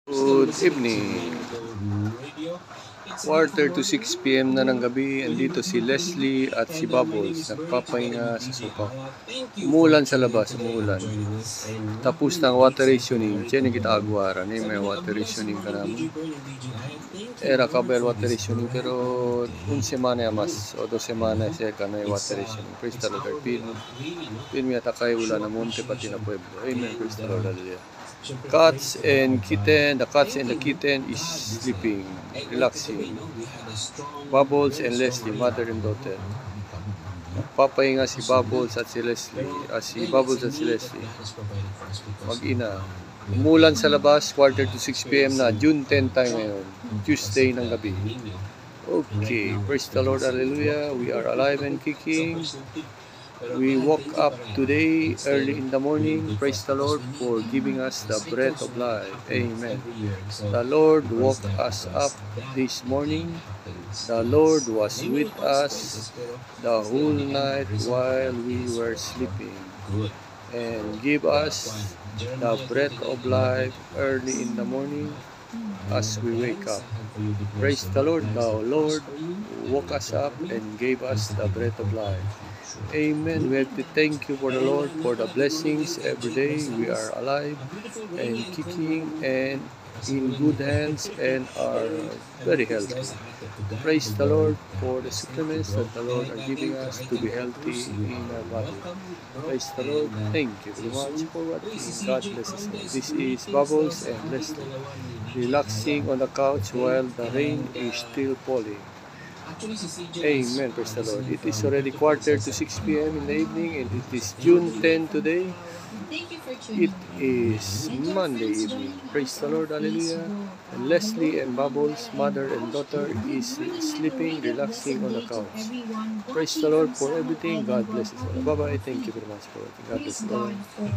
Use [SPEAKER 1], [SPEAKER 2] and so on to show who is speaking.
[SPEAKER 1] Good evening. Quarter to 6 p.m. na ng gabi, andito si Leslie at si Bubbles, nagpapahinga sa sopa. Umulan sa labas, umulan. Tapos ng water rationing, tiyan kita agwara, may water rationing ka naman. Era kabel water rationing, pero un semana mas, o 2 semana siya ka na water rationing. Praise the Lord, pin mi atakay ulan na monte pati na pueblo. Amen, praise the Lord, hallelujah. Cats and kitten, the cats and the kitten is sleeping, relaxing. Bubbles and Leslie, mother and daughter. Papahinga si Bubbles at si Leslie, Bubbles at si Leslie. Mag-ina. Umulan sa labas, quarter to 6 p.m. na, June 10 tayo ngayon, Tuesday ng gabi. Okay, praise the Lord, hallelujah. We are alive and kicking. We woke up today early in the morning. Praise the Lord for giving us the breath of life. Amen. The Lord woke us up this morning. The Lord was with us the whole night while we were sleeping and give us the breath of life early in the morning as we wake up. Praise the Lord. The Lord woke us up and gave us the breath of life. Amen. We have to thank you for the Lord for the blessings every day. We are alive and kicking and in good hands and are very healthy. Praise the Lord for the supplements that the Lord are giving us to be healthy in our body. Praise the Lord. Thank you very much for what God bless us. This is Bubbles and Leslie, relaxing on the couch while the rain is still falling. Amen, praise the Lord. It is already quarter to 6 p.m. in the evening and it is June 10 today. It is Monday evening. Praise the Lord, hallelujah. And Leslie and Bubbles, mother and daughter, is sleeping, relaxing on the couch. Praise the Lord for everything. God bless us all. Bye-bye. Thank you very much for everything. God bless you all.